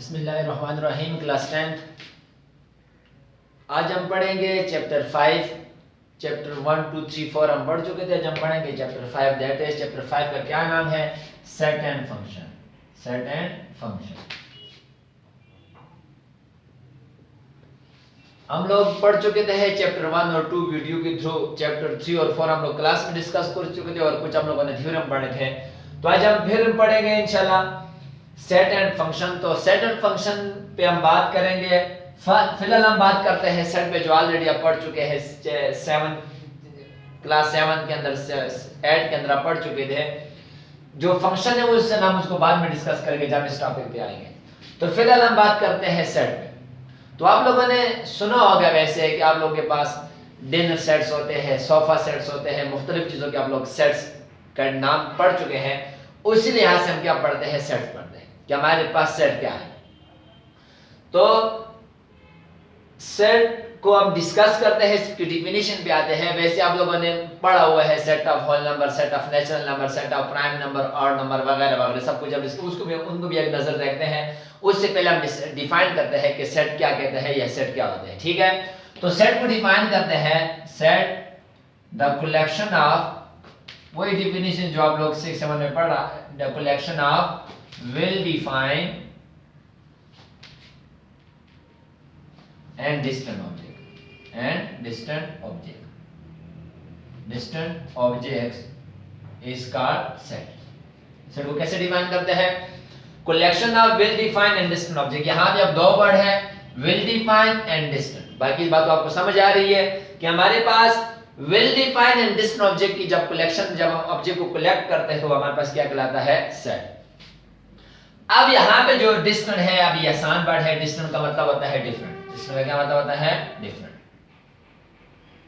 बिस्मिल्लाहिर्रहमानिर्रहीम। Class 10th। आज हम पढ़ेंगे चैप्टर 5। चैप्टर 1 2 3 4 हम पढ़ चुके थे। आज हम पढ़ेंगे चैप्टर 5। दैट इज चैप्टर 5 का क्या नाम है? Set and function. Set and function हम लोग पढ़ चुके थे चैप्टर 1 और 2 वीडियो के थ्रू। चैप्टर 3 और 4 हम लोग क्लास में डिस्कस कर चुके थे और कुछ हम लोगों ने थ्योरम पढ़े थे। तो आज हम फिर पढ़ेंगे इंशाल्लाह सेट एंड फंक्शन। तो सेट एंड फंक्शन पे हम बात करेंगे। फिलहाल हम बात करते हैं सेट पे, जो ऑलरेडी आप पढ़ चुके हैं क्लास 7 के अंदर 8 के अंदर आप पढ़ चुके थे। जो फंक्शन है उससे हम उसको बाद में डिस्कस करेंगे जब इस टॉपिक पे आएंगे। तो फिलहाल हम बात करते हैं सेट पे। तो आप लोगों ने सुना होगा वैसे कि आप लोगों के पास डिनर सेट्स होते हैं, सोफा सेट्स होते हैं, मुख्तलिफ चीज़ों के आप लोग सेट्स का नाम पढ़ चुके हैं। उसी लिहाज से हम क्या पढ़ते हैं? सेट्स पढ़ते हैं कि हमारे पास सेट क्या है। तो सेट को हम डिस्कस करते हैं, इसकी डिफिनीशन पे आते हैं। वैसे आप लोगों ने पढ़ा हुआ है set of whole number, set of natural number, set of prime number, odd number वगैरह वगैरह सब कुछ। अब उसको भी उनको भी एक नजर देखते हैं। उससे पहले हम डिफाइन करते हैं कि सेट क्या कहते हैं या सेट क्या होते हैं। ठीक है, तो सेट को डिफाइन करते हैं। सेट द कलेक्शन ऑफ, वही डिफिनीशन जो आप लोग 6 7 में पढ़ा, the collection of well defined and distant objects is called set। Set को कैसे डिफाइन करते हैं? Collection of well defined and distant object। यहां पे अब दो वर्ड है, well defined and distant। बाकी बात तो आपको समझ आ रही है कि हमारे पास well defined and distant object की जब कलेक्शन, जब हम ऑब्जेक्ट को कलेक्ट करते हैं तो हमारे पास क्या कहलाता है? सेट। अब यहाँ पे जो डिस्टेंट है, अब ये आसान वर्ड है। डिस्टेंट का मतलब होता है डिफरेंट। डिस्टेंट का क्या मतलब होता है? डिफरेंट।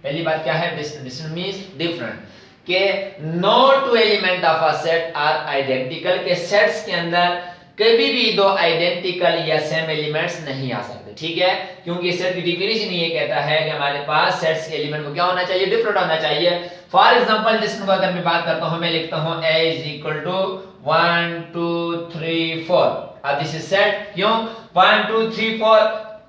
पहली बात क्या है? डिस्टेंट। Distinct means different. के no two element of a set are identical. के सेट्स के अंदर कभी भी दो आइडेंटिकल या सेम एलिमेंट्स नहीं आ सकते। ठीक है, क्योंकि सेट की डिफिनीशन ये कहता है कि हमारे पास सेट्स के एलिमेंट को क्या होना चाहिए? डिफरेंट होना चाहिए। फॉर एग्जांपल डिस्टेंट को अगर मैं बात करता हूं, मैं लिखता हूं a इज इक्वल टू 1 2 3 4। अब दिस इज सेट। क्यों? 1 2 3 4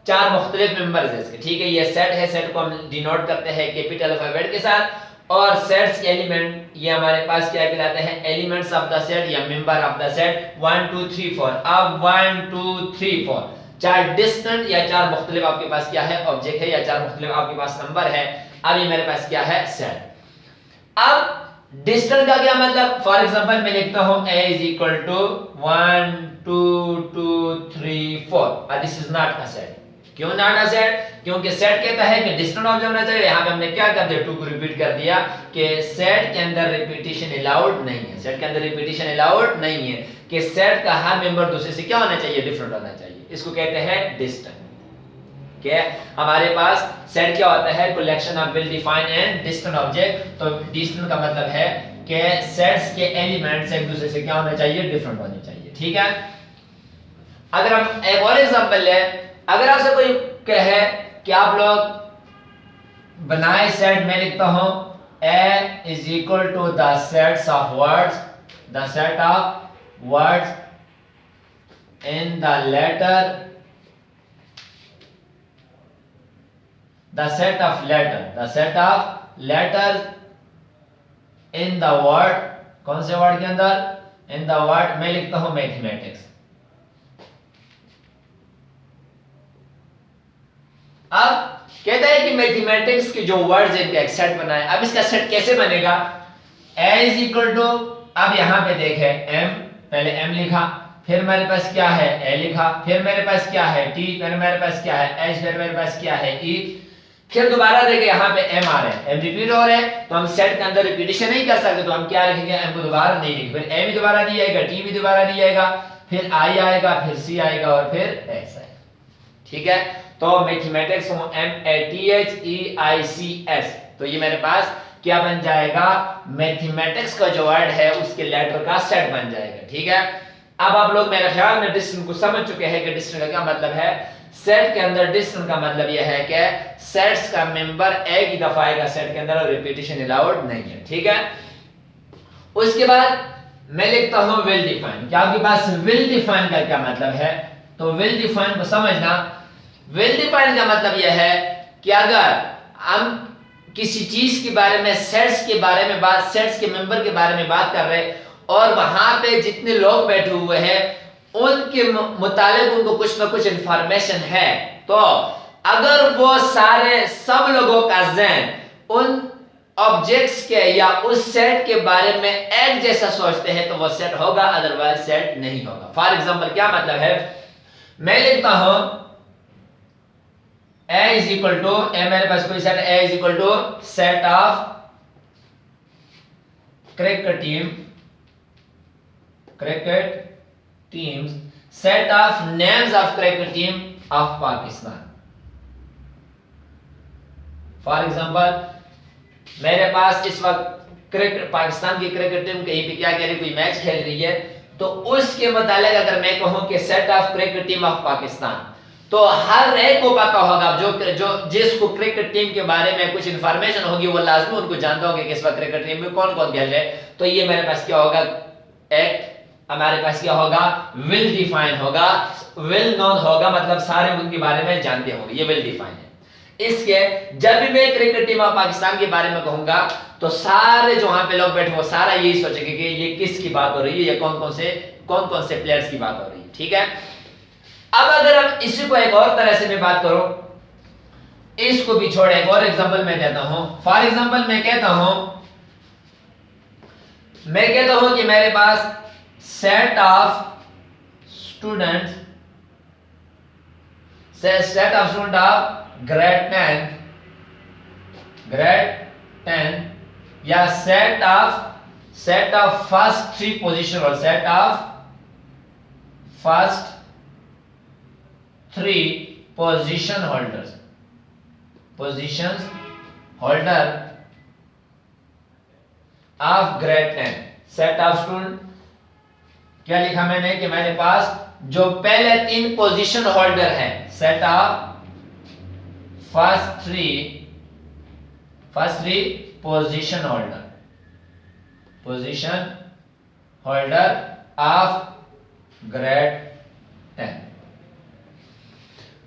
चार मुख्तलिफ मेंबर्स है इसके। ठीक है, ये सेट है। सेट को हम डिनोट करते हैं कैपिटल अल्फाबेट के साथ। और सेट्स के एलिमेंट ये हमारे पास क्या कहलाते हैं? एलिमेंट्स ऑफ द सेट या मेंबर ऑफ द सेट। 1 2 3 4। अब 1 2 3 4 चार डिस्टेंट या चार मुख्तलिफ आपके पास क्या है? ऑब्जेक्ट है, या चार मुख्तलिफ आपके पास नंबर है। अब ये मेरे पास क्या है? सेट। अब डिस्टेंट का क्या मतलब? फॉर एग्जांपल मैं लिखता हूं a is equal to 1 2 2 3 4। This is not a set. क्यों नॉट अ सेट? क्योंकि सेट कहता है कि डिस्टेंट ऑब्जेक्ट होना चाहिए। यहां पे हमने क्या कर दिया? 2 को रिपीट कर दिया कि सेट के अंदर रिपीटिशन अलाउड नहीं है। सेट के अंदर रिपीटिशन अलाउड नहीं है कि सेट का हर मेंबर दूसरे से क्या होना चाहिए? डिफरेंट होना चाहिए। इसको कहते हैं डिस्टेंट। क्या हमारे पास सेट क्या होता है? Collection of well defined and distant object. तो डिस्टेंट का मतलब है कि सेट्स के एलिमेंट्स एक दूसरे से क्या होना चाहिए? डिफरेंट होने चाहिए। ठीक है, अगर हम एक और एग्जांपल ले, अगर आपसे कोई कहे कि आप लोग बनाए सेट, मैं लिखता हूं a is equal to the sets of words, the set of words in the letter, the set of letters in the word। कौन से वर्ड के अंदर? in the word मैं लिखता हूं मैथमेटिक्स। अब कहता है कि मैथमेटिक्स के जो वर्ड्स हैं इनका एक सेट बनाए। अब इसका सेट कैसे बनेगा? a इज इक्वल टू, अब यहां पे देखें m, पहले m लिखा, फिर मेरे पास क्या है? a लिखा, फिर मेरे पास क्या है? t, फिर मेरे पास क्या है? h, फिर मेरे पास क्या है? e, फिर दोबारा देखें यहाँ पे m आ रहे हैं, m रिपीट हो रहे हैं। तो हम सेट के अंदर रिपीटिशन नहीं कर सकते, तो हम क्या लिखेंगे? m को दोबारा नहीं लिखेंगे। फिर a भी दोबारा नहीं आएगा, t भी दोबारा नहीं आएगा, फिर i आएगा, फिर c आएगा और फिर x आएगा। ठीक है, तो मैथमेटिक्स MATHEICS। तो ये मेरे पास क्या बन जाएगा? मैथमेटिक्स का जो वर्ड है उसके लेटर का सेट बन जाएगा। ठीक है, अब आप लोग मेरे ख्याल में डिस्टेंट को समझ चुके हैं कि डिस्टेंट का क्या मतलब है। सेट के अंदर डिस्टेंट का मतलब यह है कि सेट्स का मेंबर एक ही दफा आएगा सेट के अंदर और रिपीटिशन अलाउड नहीं है। ठीक है, उसके बाद मैं लिखता हूं वेल डिफाइंड। क्या आपके पास वेल डिफाइंड का क्या मतलब है? तो वेल डिफाइंड को समझना, वेल डिफाइंड का मतलब यह है कि अगर हम किसी चीज के बारे में, सेट्स के बारे में बात, सेट्स के मेंबर के बारे में बात कर रहे हैं और वहां पे जितने लोग बैठे हुए हैं उनके मुताबिक उनको कुछ ना कुछ इंफॉर्मेशन है, तो अगर वो सारे सब लोगों का ज़हन उन ऑब्जेक्ट्स के या उस सेट के बारे में एक जैसा सोचते हैं तो वो सेट होगा, अदरवाइज सेट नहीं होगा। फॉर एग्जांपल क्या मतलब है, मैं लिखता हूं A is equal to, A मेरे पास कोई set A is equal to set of cricket teams, set of names of cricket team of Pakistan. For example मेरे पास इस वक्त क्रिकेट, पाकिस्तान की क्रिकेट टीम कहीं पे क्या कह रही, कोई मैच खेल रही है, तो उसके मुताबिक अगर मैं कहूं कि set of cricket team of Pakistan, तो हर एक को पता होगा, जो जिसको क्रिकेट टीम के बारे में कुछ इंफॉर्मेशन होगी वो लाजमी उनको जानता होगा कि इस वक्त क्रिकेट टीम में कौन कौन खेल रहे हैं। तो ये मेरे पास क्या होगा, एक हमारे पास क्या होगा, विल डिफाइन होगा, विल नोन होगा, मतलब सारे उनके बारे में जानते होंगे, ये विल डिफाइन है। इसके जब भी मैं क्रिकेट टीम ऑफ पाकिस्तान के बारे में कहूंगा तो सारे जो वहां पे लोग बैठे वो सारा यही सोचेंगे कि ये किसकी बात हो रही है, ये कौन कौन से प्लेयर्स की बात हो रही है, ठीक है। अब अगर हम इसी को एक और तरह से मैं बात करूं, इसको भी छोड़ एक और एग्जांपल मैं देता हूं। फॉर एग्जांपल मैं कहता हूं कि मेरे पास set of students of grade 10 या सेट ऑफ फर्स्ट 3 पोजीशन और set of first 3 position holder of grade 10, set of student, क्या लिखा मैंने कि मेरे पास जो पहले 3 पोजीशन होल्डर है, set of first 3 position holder of grade 10।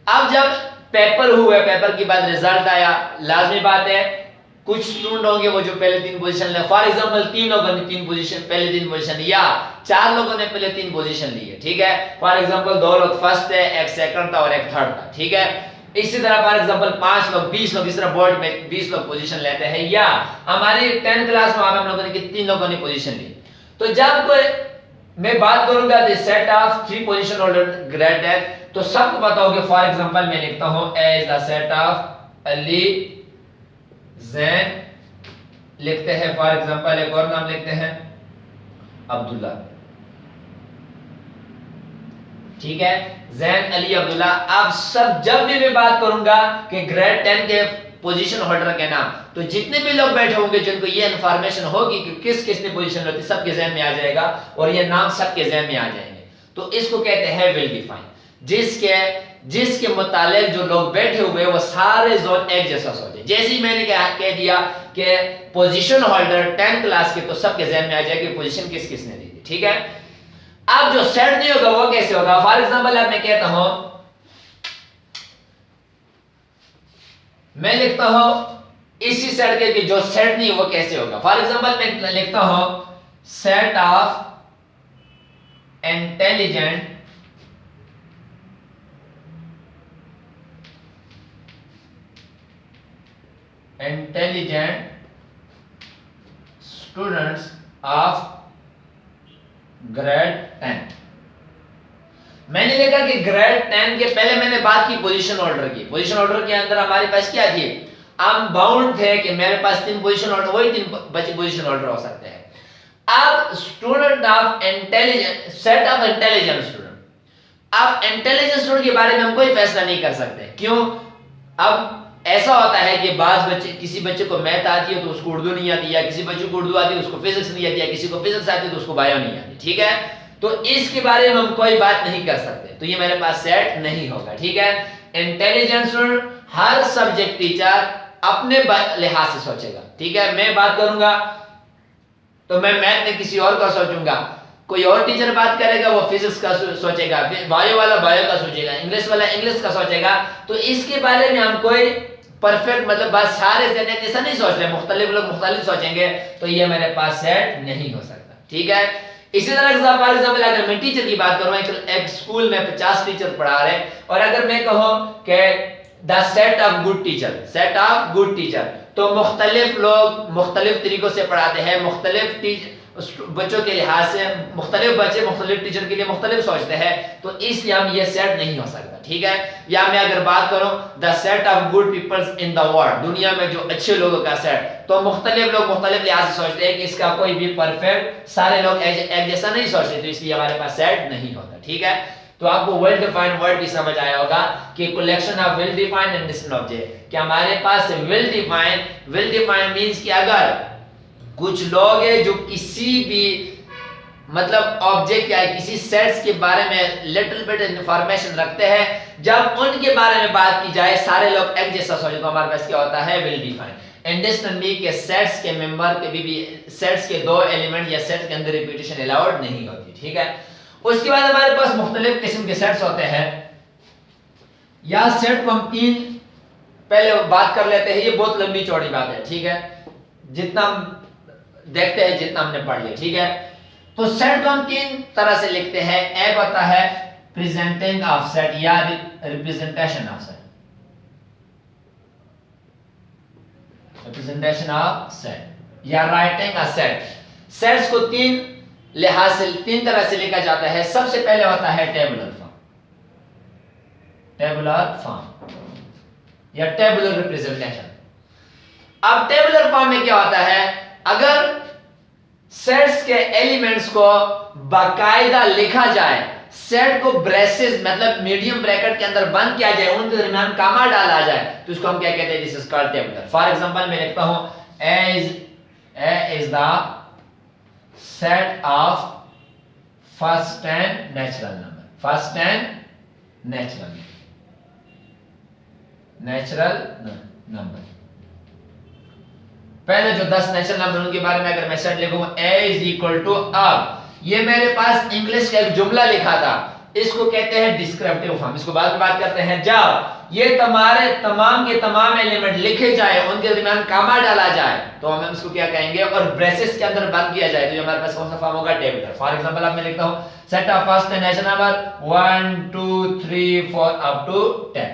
अब जब पेपर हुए, पेपर के बाद रिजल्ट आया, लाजमी बात है कुछ स्टूडेंट होंगे वो जो पहले 3 पोजीशन ले, फॉर एग्जांपल 3 लोगों ने 3 पोजीशन, पहले 3 पोजीशन या 4 लोगों ने पहले 3 पोजीशन ली है, ठीक है। फॉर एग्जांपल 2 लोग फर्स्ट है, एक सेकंड था और एक थर्ड था, ठीक है। इसी तरह फॉर एग्जांपल 5 लोग, 20 लोग, इस तरह बोर्ड में 20 लोग पोजीशन लेते हैं, या हमारी 10 क्लास में हम लोगों ने 3 लोगों ने पोजीशन ली। तो जब कोई मैं बात करूंगा the set of 3 position holder grade 10, तो सबको पता होगा। फॉर एग्जांपल मैं लिखता हूं A is the set of Ali Jain, लिखते हैं फॉर एग्जांपल एक और नाम लिखते हैं अब्दुल्ला, ठीक है, जैन अली अब्दुल्ला। अब सब जब भी मैं बात करूंगा कि ग्रेड 10 के पोजीशन होल्डर के नाम, तो जितने भी लोग बैठे होंगे जिनको ये इंफॉर्मेशन होगी कि किस किसने पोजीशन होती, सबके जहन में आ जाएगा और ये नाम सबके जहन में आ जाएंगे। तो इसको कहते हैं वेल डिफाइन, जिसके मुतालिक जो लोग बैठे हुए वो सारे जोन एक जैसा सोचे। जैसे ही मैंने कह दिया कि पोजीशन होल्डर 10 क्लास के, तो सबके जहन में आ जाएगा कि पोजीशन किस किसने दी थी, ठीक है। अब जो सेट नहीं होगा वो कैसे होगा, फॉर एग्जांपल अब मैं कहता हूं, मैं लिखता हूं इसी सेट के कि जो सेट नहीं वो कैसे होगा। फॉर एग्जांपल मैं लिखता हूं set of intelligent students of grade 10। मैंने लिखा कि ग्रेड 10 के पहले मैंने बात की पोजीशन ऑर्डर की। पोजीशन ऑर्डर के अंदर हमारे पास क्या थी, हम बाउंड थे कि मेरे पास 3 पोजीशन ऑर्डर, वही 3 बचे पोजीशन ऑर्डर हो सकते हैं। अब student of intelligent, set of intelligent student, अब इंटेलिजेंट स्टूडेंट के बारे में हम कोई फैसला नहीं कर सकते। क्यों? अब ऐसा होता है कि बाज बच्चे, किसी बच्चे को मैथ आती है तो उसको उर्दू नहीं आती, या किसी बच्चे को उर्दू आती है उसको फिजिक्स नहीं आती, या किसी को फिजिक्स आती है तो उसको बायो नहीं आती, ठीक है। तो इसके बारे में हम कोई बात नहीं कर सकते, तो ये मेरे पास सेट नहीं होगा, ठीक है। इंटेलिजेंट स्टूडेंट, हर सब्जेक्ट टीचर अपने लिहाज से सोचेगा, ठीक है। मैं बात करूंगा तो मैं मैथ में किसी और का सोचूंगा, कोई और टीचर बात करेगा वो फिजिक्स का सोचेगा, बायो वाला बायो का सोचेगा, इंग्लिश वाला इंग्लिश का सोचेगा। तो इसके बारे में हम कोई परफेक्ट मतलब बस सारे जैसा नहीं सोच रहे, मुख्तलिफ लोग मुख्तलिफ सोचेंगे, तो ये मेरे पास सेट नहीं हो सकता। ठीक है। इसी तरह फॉर एग्जाम्पल अगर मैं टीचर की बात करूं, एक स्कूल में 50 टीचर पढ़ा रहे और अगर मैं कहूं कि the set of good teacher, set of good teacher, तो मुख्तलिफ लोग मुख्तलिफ तरीकों से पढ़ाते हैं, मुख्तलिफ बच्चों के लिहाज से मुख्तलिफ बच्चे मुख्तलिफ टीचर के लिए मुख्तलिफ सोचते हैं, तो इसलिए हम ये सेट नहीं हो सकता। ठीक है। या मैं अगर बात करूं the set of good peoples in the world, दुनिया में जो अच्छे लोगों का सेट, तो मुख्तलिफ लोग मुख्तलिफ लिहाज से सोचते हैं कि इसका कोई भी परफेक्ट सारे लोग एक जैसा नहीं सोचते, तो इसलिए हमारे पास सेट नहीं होता। ठीक है। तो आपको वेल डिफाइंड वर्ड भी समझ आया होगा कि collection of well defined and distinct object, कि हमारे पास वेल डिफाइंड मींस कि अगर कुछ लोग हैं जो किसी भी मतलब ऑब्जेक्ट या किसी सेट्स के बारे में लिटिल बिट इंफॉर्मेशन रखते हैं, जब उनके बारे में बात की जाए सारे लोग एक जैसा सोचे, तो हमारे पास क्या होता है, वेल डिफाइंड। एंड डिस्टिंक्ट भी के सेट्स के मेंबर के भी सेट्स के दो एलिमेंट या सेट के अंदर रिपीटेशन अलाउड नहीं होती। ठीक है। उसके बाद हमारे पास मुख्तलिफ किस्म के सेट्स होते हैं, या सेट को हम तीन पहले बात कर लेते हैं, ये बहुत लंबी चौड़ी बात है। ठीक है। जितना देखते हैं जितना हमने पढ़ लिया। ठीक है। तो सेट को हम तीन तरह से लिखते हैं। एक होता है प्रेजेंटिंग ऑफ सेट या representation of set, representation of set या राइटिंग अ सेट। सेट्स को तीन लिहाज से तीन तरह से लिखा जाता है। सबसे पहले होता है टेबुलर फॉर्म, टेबुलर फॉर्म या टेबुलर रिप्रेजेंटेशन। अब टेबुलर फॉर्म में क्या होता है, अगर सेट्स के एलिमेंट्स को बाकायदा लिखा जाए, सेट को ब्रेसेस मतलब मीडियम ब्रैकेट के अंदर बंद किया जाए, उनके दरमियान कामा डाला जाए, तो इसको हम क्या कहते हैं, this is called tabular. For example मैं लिखता हूं A is the set of first 10 natural number, first 10 natural number. पहले जो 10 नेचुरल नंबर उनके बारे में अगर मैं सेट लिखूं a इज इक्वल टू, अब ये मेरे पास इंग्लिश का एक जुमला लिखा था, इसको कहते हैं डिस्क्रिप्टिव फॉर्म। इसको बाद में बात करते हैं। जब ये तुम्हारे तमाम के तमाम एलिमेंट लिखे जाए, उनके दरमियान कामा डाला जाए, तो हम इसको क्या कहेंगे, और ब्रेसेस के अंदर बंद किया जाए, तो ये हमारे पास कौन सा फॉर्म होगा, टेबुलर। फॉर एग्जांपल अब मैं लिखता हूं set of first natural number 1 2 3 4 up to 10।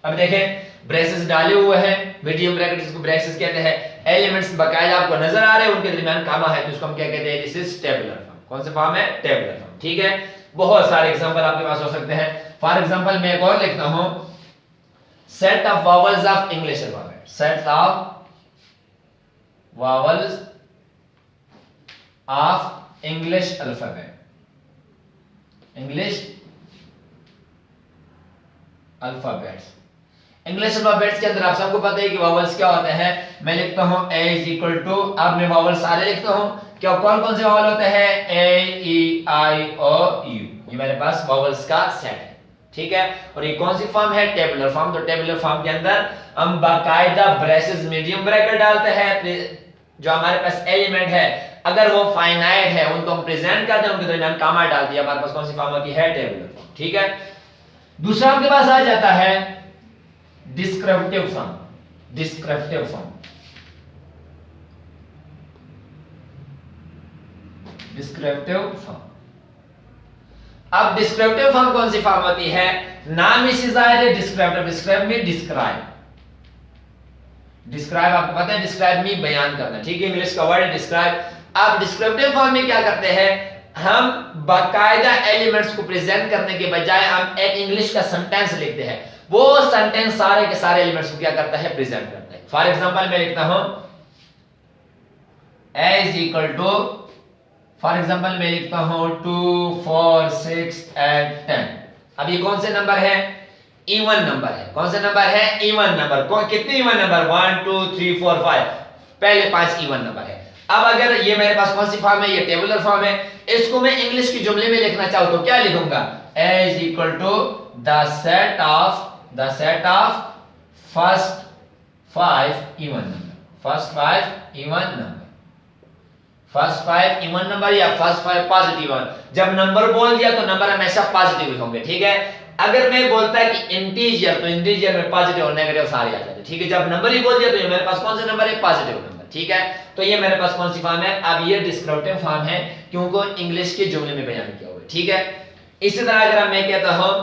अब देखें ब्रेसेस डाले हुए हैं, मीडियम ब्रैकेट जिसको ब्रेसेस कहते हैं, एलिमेंट्स बकायदा आपको नजर आ रहे हैं, उनके दरमियान कामा है, तो इसको हम क्या कहते हैं, दिस इज टेबुलर फॉर्म। कौन सा फॉर्म है, टेबुलर फॉर्म। ठीक है। बहुत सारे एग्जांपल आपके पास हो सकते हैं। फॉर एग्जांपल मैं एक और लिखता हूं set of vowels of English alphabet, set of vowels of English alphabet, English alphabets. English alphabets के अंदर आप सबको पता है कि वॉवल्स क्या होते हैं। मैं लिखता हूं a इज इक्वल टू, अब मैं वॉवल सारे लिखता हूं, क्या कौन कौन से वॉवल होते हैं, a e i o u, ये मेरे पास वॉवल्स का सेट है। ठीक है। और ये कौन सी फॉर्म है, टेबुलर फॉर्म। तो टेबुलर फॉर्म के अंदर हम बाकायदा ब्रेसेस मीडियम ब्रैकेट डालते हैं, जो हमारे पास एलिमेंट है अगर वो फाइनाइट है उनको हम प्रेजेंट करते हैं, उनके दरमियान कामा डाल दिया, हमारे पास कौन सी फॉर्म होती है, टेबुलर फॉर्म। ठीक है। दूसरा आपके पास आ जाता है descriptive form, descriptive form, descriptive form. अब डिस्क्रिप्टिव फॉर्म कौन सी फॉर्म होती है, नाम इसी जाहिर है, डिस्क्रिप्टिव, डिस्क्राइब में डिस्क्राइब, डिस्क्राइब आपको पता है डिस्क्राइब में बयान करना। ठीक है। इंग्लिश का वर्ड है डिस्क्राइब। अब डिस्क्रिप्टिव फॉर्म में क्या करते हैं, हम बाकायदा एलिमेंट्स को प्रेजेंट करने के बजाय हम एक इंग्लिश का सेंटेंस लिखते हैं, वो सेंटेंस सारे के सारे एलिमेंट्स को क्या करता है, प्रेजेंट करता है। फॉर एग्जांपल मैं लिखता हूं a is equal to, for example मैं लिखता हूं 2 4 6 8 10। अब ये कौन से नंबर है, इवन नंबर है। कौन सा नंबर है, इवन नंबर। कितने इवन नंबर, 1 2 3 4 5, पहले 5 इवन नंबर है। अब अगर ये मेरे पास कौन सी फॉर्म है, ये टेबुलर फॉर्म है, इसको मैं इंग्लिश के जुमले में लिखना चाहूं तो क्या लिखूंगा, a is equal to the set of first 5 even number, first 5 even number, first 5 even number या फर्स्ट 5 पॉजिटिव वन। जब नंबर बोल दिया तो नंबर हमेशा पॉजिटिव होंगे, ठीक है। अगर मैं बोलता है कि इंटीजर, तो इंटीजर में पॉजिटिव और नेगेटिव सारे आ जाते हैं, ठीक है। जब नंबर ही बोल दिया तो ये मेरे पास कौन सा नंबर है, पॉजिटिव नंबर, ठीक है। तो ये मेरे पास कौन सी फॉर्म है, अब ये डिस्क्रिप्टिव फॉर्म है क्योंकि इंग्लिश के जुमले में बयान किया हुआ है, ठीक है। इसी तरह अगर मैं कहता हूं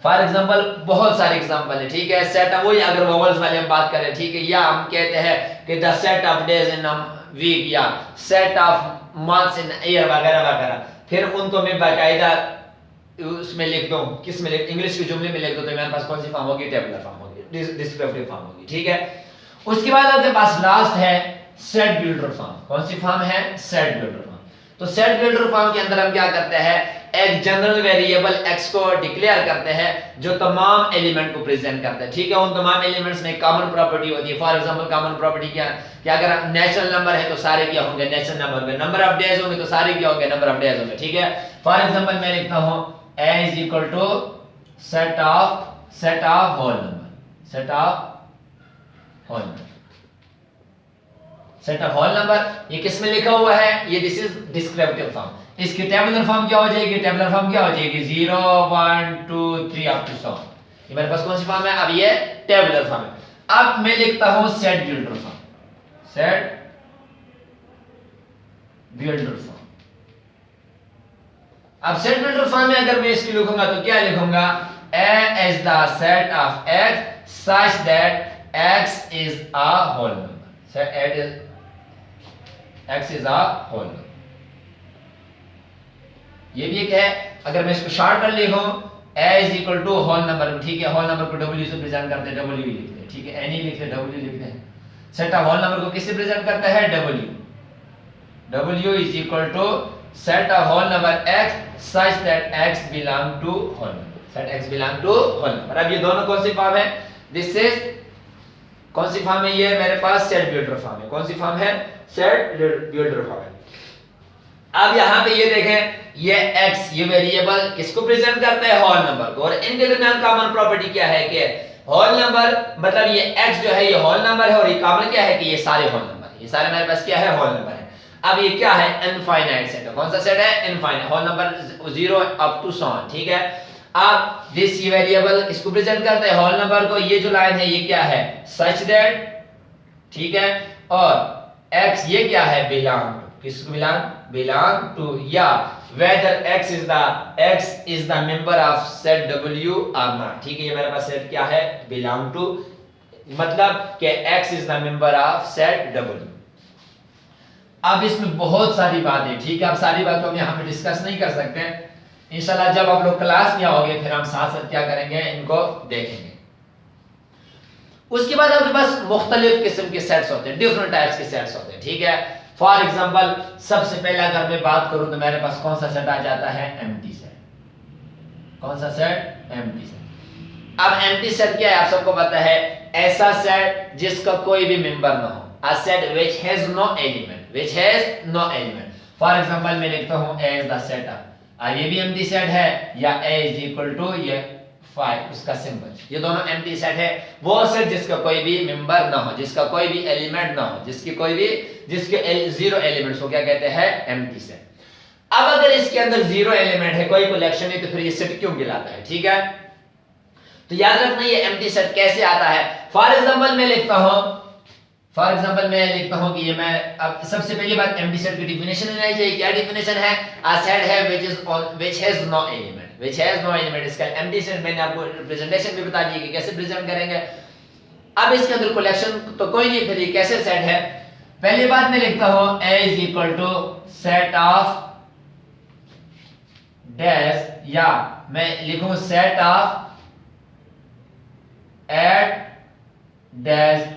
फॉर एग्जांपल, बहुत सारे एग्जांपल है, ठीक है। सेट ऑफ, वही अगर वोवेल्स वाले हम बात करें, ठीक है, या हम कहते हैं कि the set of days in week या set of months in year वगैरह वगैरह, फिर उनको मैं बाकायदा उसमें लिख दूं, किस में लिख, इंग्लिश के जुमले में लिख दूं, तो मेरे पास कौन सी फॉर्म होगी, टेबुलर फॉर्म होगी, डिस्क्रिप्टिव फॉर्म होगी, ठीक है। उसके बाद आपके पास लास्ट है सेट बिल्डर फॉर्म। कौन सी फॉर्म है, सेट बिल्डर फॉर्म। तो सेट बिल्डर फॉर्म के अंदर हम क्या करते हैं, एक जनरल वेरिएबल x को डिक्लेयर करते हैं जो तमाम एलिमेंट को प्रेजेंट करता है, ठीक है। उन तमाम एलिमेंट्स में कॉमन प्रॉपर्टी होती है। फॉर एग्जांपल कॉमन प्रॉपर्टी क्या कि अगर नेचुरल नंबर है तो सारे क्या होंगे, नेचुरल नंबर होंगे। नंबर ऑफ डेज होंगे तो सारे क्या होंगे, नंबर ऑफ डेज होंगे, ठीक है। फॉर एग्जांपल मैं लिखता हूं a is equal to set of whole number, set of whole number, set of whole number. ये किस में लिखा हुआ है, ये दिस इज डिस्क्रिप्टिव फॉर्म। इसकी टेबुलर फॉर्म क्या हो जाएगी, टेबुलर फॉर्म क्या हो जाएगी, 0 1 2 3 अप टू 100। ये मेरे पास कौन सी फॉर्म है, अब ये टेबुलर फॉर्म है। अब मैं लिखता हूं set builder form, set builder form. अब सेट बिल्डर फॉर्म में अगर मैं इसकी लिखूंगा तो क्या लिखूंगा, a is the set of x such that x is a whole number, set x is a whole number। ये भी एक है। अगर मैं इसको शॉर्ट कर लिखूं a is equal to whole number, ठीक है। whole number को w से प्रेजेंट करते हैं, w लिखते हैं, ठीक है। n लिखते हैं, w लिखते हैं। सेट ऑफ होल नंबर को किससे प्रेजेंट करता है, w is equal to set of whole number x such that x belong to whole number, set x belong to whole number। अब ये दोनों कौन सी फॉर्म है, दिस इज कौन सी फॉर्म है, ये मेरे पास सेट बिल्डर फॉर्म है। कौन सी फॉर्म है, सेट बिल्डर फॉर्म है। अब यहां पे ये देखें, ये x, ये वेरिएबल किसको प्रेजेंट करता है, होल नंबर को। और इनके दरमियान कॉमन प्रॉपर्टी क्या है कि होल नंबर, मतलब ये x जो है ये होल नंबर है, और ये कॉमन क्या है कि ये सारे होल नंबर है, ये सारे मेरे पास क्या है, होल नंबर है। अब ये क्या है, इनफाइनाइट सेट है। कौन सा सेट है, infinite, whole number 0 up to 100, ठीक है। अब दिस वेरिएबल किसको प्रेजेंट करता है, होल नंबर को। ये जो लाइन है ये क्या है, सच दैट, ठीक है। और x ये क्या है, बिलोंग टू, किसको बिलोंग टू, या whether x is the member of set w और नॉट, ठीक है। ये मेरे पास सेट क्या है, बिलोंग टू, मतलब कि x is the member of set w। अब इसमें बहुत सारी बातें, ठीक है। अब सारी बातों हम यहाँ पे डिस्कस नहीं कर सकते, इंशाल्लाह जब आप लोग क्लास में आओगे फिर हम साथ साथ क्या करेंगे, इनको देखेंगे। उसके बाद आपके पास मुख्तलिफ किस्म के सेट्स होते हैं, डिफरेंट टाइप्स के सेट्स होते हैं, ठीक है। फॉर एग्जांपल सबसे पहले अगर मैं बात करूं तो मेरे पास कौन सा सेट आ जाता है, एम्प्टी सेट। कौन सा सेट, एम्प्टी सेट। अब एम्प्टी सेट क्या है, आप सबको पता है, ऐसा सेट जिसका कोई भी मेंबर ना हो, a set which has no element, which has no element। For example मैं लिखता हूं a is the set of, ये भी एम्प्टी सेट है, या a is equal to ये 5 उसका सिंबल, ये दोनों एम्प्टी सेट है। वो सेट जिसका कोई भी मेंबर ना हो, जिसका कोई भी एलिमेंट ना हो, जिसके 0 एलिमेंट्स को क्या कहते हैं, एम्प्टी सेट। अब अगर इसके अंदर 0 एलिमेंट है, कोई कलेक्शन नहीं, तो फिर ये सेट क्यों कहलाता है, ठीक है। तो याद रखना ये एम्प्टी सेट कैसे आता है। फॉर एग्जांपल मैं लिखता हूं कि ये मैं, अब सबसे पहली बात एम्प्टी सेट की डेफिनेशन लेनी चाहिए। क्या डेफिनेशन है, a set है which has no element। इसका एम्प्टी सेट मैंने आपको रिप्रेजेंटेशन भी बता दी कि कैसे प्रेजेंट करेंगे। अब इसके अंदर कलेक्शन तो कोई नहीं, फिर ये कैसे सेट है। पहली बात मैं लिखता हूं a is equal to set of dash, या मैं लिखूं set of at dash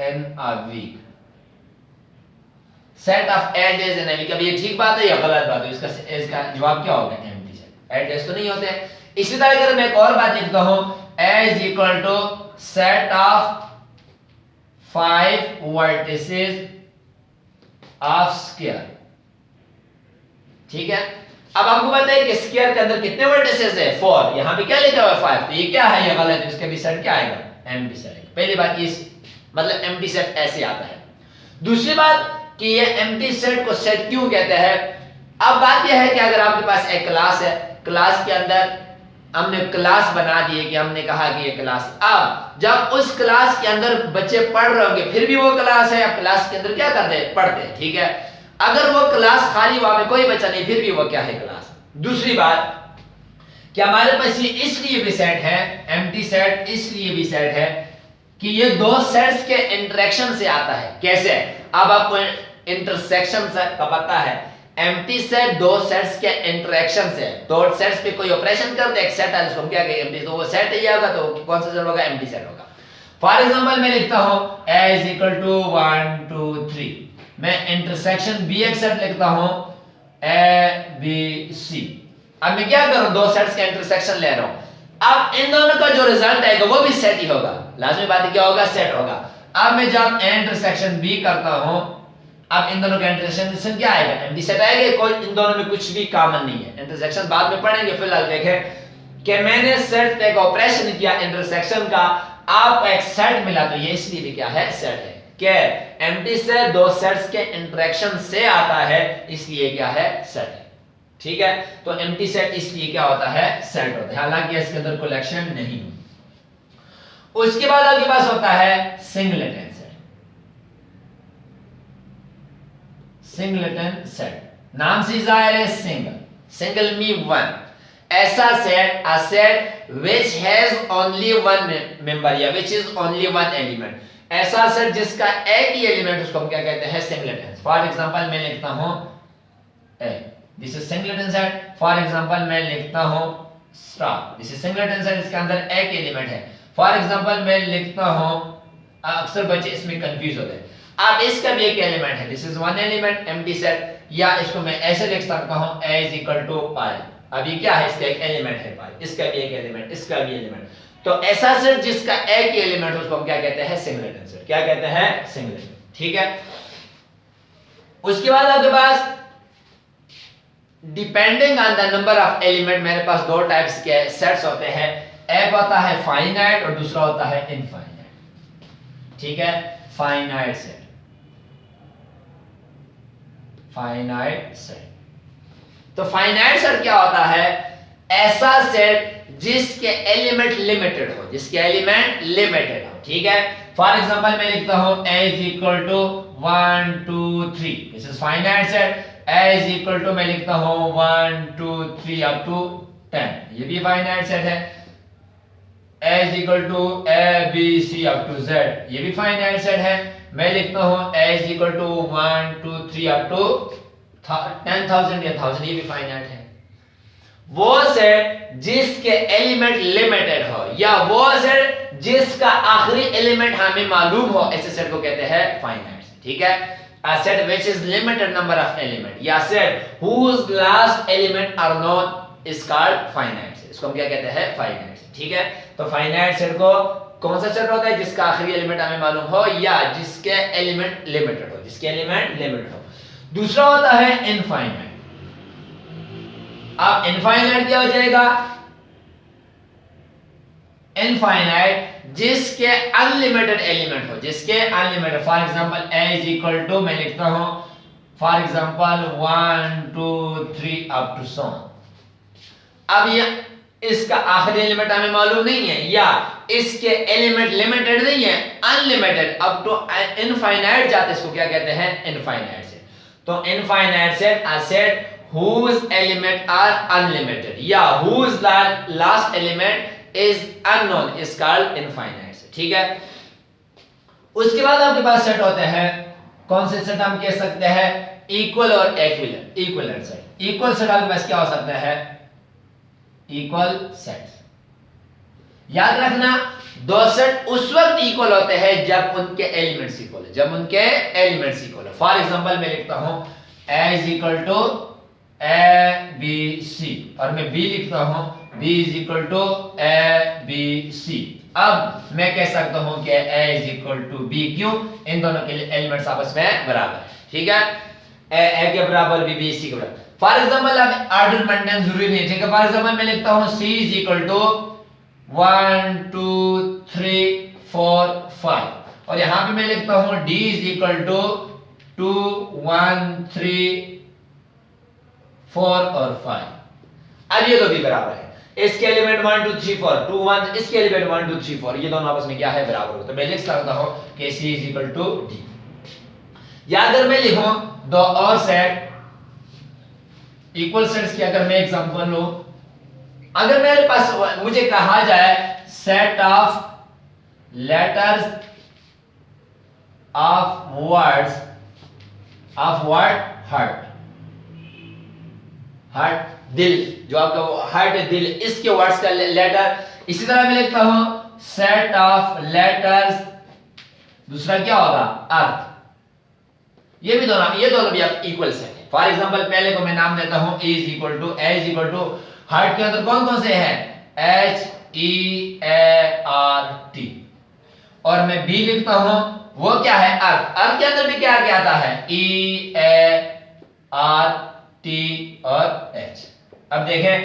in a week, set of at days in a week। अब ये ठीक बात है या गलत बात है, इसका जवाब क्या होगा, एम्प्टी सेट। at days तो नहीं होते। इसी तरह अगर मैं एक और बात लिखता हूं, a is equal to set of 5 vertices of square, ठीक है। अब आपको पता है कि स्क्वायर के अंदर कितने वर्टिसेस है, 4। यहां पे क्या लिखा हुआ है, 5, तो ये क्या है, ये गलत है, इसका भी सेट क्या आएगा, एम्प्टी सेट। पहली बात ये मतलब एम्प्टी सेट ऐसे आता है। दूसरी बात, कि ये एम्प्टी सेट को सेट क्यों कहते हैं। अब बात यह है कि अगर आपके पास एक क्लास है, क्लास के अंदर हमने क्लास बना दी है कि हमने कहा कि ये क्लास, अब जब उस क्लास के अंदर बच्चे पढ़ रहे होंगे फिर भी वो क्लास है, अब क्लास के अंदर क्या करते हैं, पढ़ते हैं, ठीक है। अगर वो क्लास खाली, वहां में कोई बच्चा नहीं, फिर भी वो क्या है, क्लास। दूसरी बात कि हमारे पास ये इसलिए भी सेट है, एम्प्टी सेट इसलिए भी सेट है कि ये दो सेट्स के इंटरेक्शन से आता है। कैसे? अब आपको इंटरसेक्शन का पता है, एम्प्टी सेट दो सेट्स के इंटरेक्शन से, दो सेट्स पे कोई ऑपरेशन करते, एक सेट है जिसको हम क्या कहेंगे, एम्प्टी, तो वो सेट ही होगा, तो कौन सा सेट होगा, एम्प्टी सेट होगा। फॉर एग्जांपल मैं लिखता हूं a is equal to 1 2 3, मैं इंटरसेक्शन b एक सेट लिखता हूं a b c। अब मैं क्या करूं, दो सेट्स का इंटरसेक्शन ले रहा हूं, अब इन दोनों का जो रिजल्ट आएगा वो भी सेट ही होगा, लाजमी बात है, क्या होगा, सेट होगा। अब मैं जब इंटरसेक्शन b करता हूं, अब इन दोनों का इंटरसेक्शन क्या आएगा, एम्प्टी सेट आएगा, कोई इन दोनों में कुछ भी कॉमन नहीं है। इंटरसेक्शन बाद में पढ़ेंगे, फिलहाल देखें कि मैंने सेट पे एक ऑपरेशन किया इंटरसेक्शन का, आपको एक सेट मिला, तो ये इसलिए भी क्या है, सेट है। क्या एम्प्टी सेट दो सेट्स के इंटरेक्शन से आता है, इसलिए क्या है, सेट है, ठीक है। तो एम्प्टी सेट इसलिए क्या होता है, सेट होता है, हालांकि इसके अंदर कलेक्शन नहीं। उसके बाद आपके पास होता है सिंगलेटन सेट। सिंगलेटन सेट नाम से जाहिर है, सिंगल, सिंगल मीन वन, ऐसा set, a set which has only one member या which is only one element, ऐसा सेट जिसका एक ही एलिमेंट, उसको हम क्या कहते हैं, सिंगलेटन। फॉर एग्जांपल मैं लिखता हूं A, this is singleton set. For example मैं लिखता हूं star, this is singleton set, इसके अंदर एक एलिमेंट है। फॉर एग्जांपल मैं लिखता हूं, अक्सर बच्चे इसमें कंफ्यूज होते हैं, अब इसका भी एक एलिमेंट है, this is one element, empty set, या इसको मैं ऐसे लिख सकता हूं a is equal to pi। अब ये क्या है, इसका एक एलिमेंट है पाई, इसका भी एक एलिमेंट, इसका भी एलिमेंट, तो ऐसा सेट जिसका एक ही एलिमेंट, उसको हम क्या कहते हैं, सिंगलेटन सेट। क्या कहते हैं, सिंगलेटन, ठीक है। उसके बाद आपके पास depending on the number of element, मेरे पास दो टाइप्स के सेट्स होते हैं, एक होता है फाइनाइट और दूसरा होता है इनफाइनाइट, ठीक है। फाइनाइट सेट, फाइनाइट सेट, तो फाइनाइट सेट क्या होता है, ऐसा सेट जिसके एलिमेंट लिमिटेड हो, जिसके एलिमेंट लिमिटेड हो, ठीक है। फॉर एग्जांपल मैं लिखता हूं a is equal to 1 2 3, this is finite set. a is equal to मैं लिखता हूं 1 2 3 up to 10, ये भी फाइनाइट सेट है। a is equal to a b c up to z, ये भी फाइनाइट सेट है। मैं लिखता हूं a is equal to 1 2 3 up to 10,000 या 1000, ये भी फाइनाइट है। वो सेट जिसके एलिमेंट लिमिटेड हो, या वो सेट जिसका आखिरी एलिमेंट हमें मालूम हो, ऐसे सेट को कहते हैं फाइनाइट, ठीक है। a set which is limited number of element, या set whose last element are known is called finite set, इसको हम क्या कहते हैं, फाइनाइट, ठीक है। तो फाइनाइट सेट को कौन सा सेट होता है, जिसका आखिरी एलिमेंट हमें मालूम हो, या जिसके एलिमेंट लिमिटेड हो, जिसके एलिमेंट लिमिटेड हो। दूसरा होता है इनफाइनाइट। अब इनफाइनाइट क्या हो जाएगा, इनफाइनाइट जिसके अनलिमिटेड एलिमेंट हो, जिसके unlimited, for example a is equal to मैं लिखता हूं for example 1 2 3 up to so। अब ये इसका आखिरी एलिमेंट हमें मालूम नहीं है, या इसके एलिमेंट लिमिटेड नहीं है, अनलिमिटेड अप टू इनफाइनाइट जाते, इसको क्या कहते हैं, इनफाइनाइट सेट। तो infinite set a set whose element are unlimited, या whose last element is unknown is called infinite set, ठीक है। उसके बाद आपके पास सेट होते हैं, कौन से सेट हम कह सकते हैं, इक्वल और equivalent, equivalent set. Equal set आपके पास क्या हो सकता है, इक्वल सेट। याद रखना, दो सेट उस वक्त इक्वल होते हैं जब उनके एलिमेंट्स इक्वल है, जब उनके एलिमेंट्स इक्वल है। फॉर एग्जांपल मैं लिखता हूं a is equal to a b c, और मैं b लिखता हूं b is equal to a b c। अब मैं कह सकता हूं कि a is equal to b, क्यों, इन दोनों के एलिमेंट्स आपस में बराबर है, ठीक है। a के बराबर b b c के बराबर। फॉर एग्जांपल अब ऑर्डर मेंटेन जरूरी नहीं, ठीक है। फॉर एग्जांपल मैं लिखता हूं c is equal to 1 2 3 4 5, और यहां पे मैं लिखता हूं d is equal to 2 1 3 4 और 5। अब ये दो भी बराबर है, इसके एलिमेंट 1 2 3 4 2 1, इसके एलिमेंट 1 2 3 4, ये दोनों आपस में क्या है, बराबर हो। तो मैं लिख सकता हूं कि C is equal to D। या अगर मैं लिखूं दो और सेट इक्वल सेट्स की, अगर मैं एग्जांपल लूं, अगर मेरे पास मुझे कहा जाए set of letters of words of word heart, heart दिल, जो आपका हार्ट है दिल, इसके वर्ड्स का लेटर। इसी तरह मैं लिखता हूं सेट ऑफ लेटर्स, दूसरा क्या होगा, अर्थ। ये दोनों भी आप इक्वल सेट है। फॉर एग्जांपल पहले को मैं नाम देता हूं A is equal to heart के अंदर कौन कौन से हैं, HEART, और मैं बी लिखता हूं वो क्या है, अर्थ। अर्थ के अंदर भी क्या क्या आता है, EART और H। अब देखें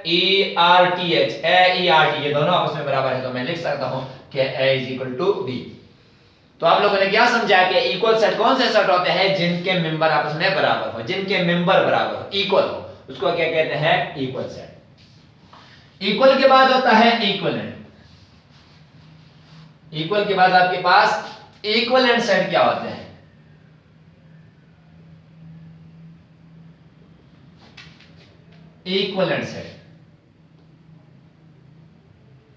AERTH, AERT, ये दोनों आपस में बराबर है, तो मैं लिख सकता हूं कि A is equal to B। तो आप लोगों ने क्या समझा कि इक्वल सेट कौन से सेट होते हैं, जिनके मेंबर आपस में बराबर हो, जिनके मेंबर बराबर हो, इक्वल हो, उसको क्या कहते हैं, इक्वल सेट। इक्वल के बाद होता है इक्विवेलेंट। इक्वल के बाद आपके पास इक्विवेलेंट सेट क्या होते हैं, इक्विवेलेंट सेट।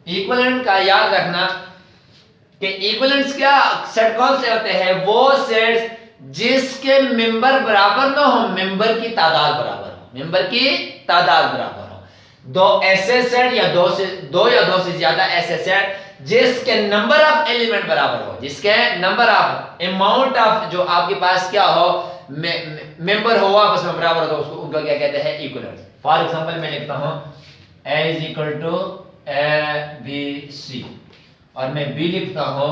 इक्विवेलेंट का याद रखना कि इक्विवेलेंट्स क्या सेट कौन से होते हैं, वो सेट्स जिसके मेंबर बराबर ना हो, मेंबर की तादाद बराबर हो, मेंबर की तादाद बराबर हो। दो ऐसे सेट या दो या दो से ज्यादा ऐसे सेट जिसके नंबर ऑफ एलिमेंट बराबर हो, जिसके नंबर ऑफ अमाउंट ऑफ जो आपके पास क्या हो, मेंबर हो आपस में बराबर हो, तो उसको उनका क्या कहते हैं, इक्विवेलेंट। फॉर एग्जांपल मैं लिखता हूं A is equal to ABC और मैं B लिखता हूं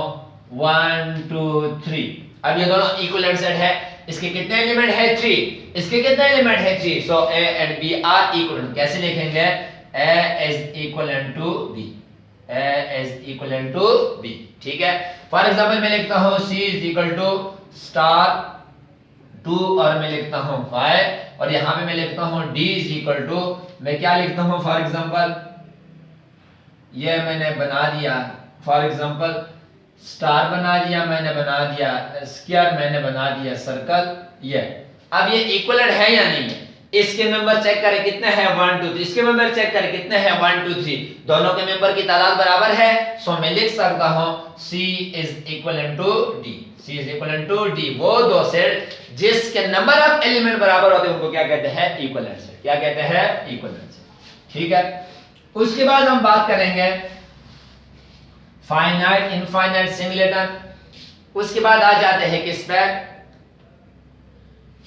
1 2 3। अब ये दोनों इक्विवेलेंट सेट है, इसके कितने एलिमेंट है, 3, इसके कितने एलिमेंट है, 3, so A and B are equivalent. कैसे लिखेंगे, A is equivalent to B, A is equivalent to B, ठीक है। फॉर एग्जांपल मैं लिखता हूं C is equal to star 2 और मैं लिखता हूं 5, और यहां पे मैं लिखता हूं D इज इक्वल टू, मैं क्या लिखता हूं, फॉर एग्जांपल ये मैंने बना दिया, फॉर एग्जांपल स्टार बना दिया, मैंने बना दिया स्क्वायर, मैंने बना दिया सर्कल, ये। अब ये इक्विवेलेंट है या नहीं है, इसके मेंबर चेक करें कितने हैं, 1 2 3, इसके मेंबर चेक करें कितने हैं, 1 2 3, दोनों के मेंबर की तादाद बराबर है, सो मैं लिख सकता हूं C is equivalent to D, C is equivalent to D। वो दो सेट जिसके नंबर ऑफ एलिमेंट बराबर होते हैं उनको क्या कहते हैं, इक्विवेलेंट सेट। क्या कहते हैं, इक्विवेलेंट सेट, ठीक है। उसके बाद हम बात करेंगे फाइनाइट, इनफाइनाइट, सिंगुलेटर। उसके बाद आ जाते हैं किस पे,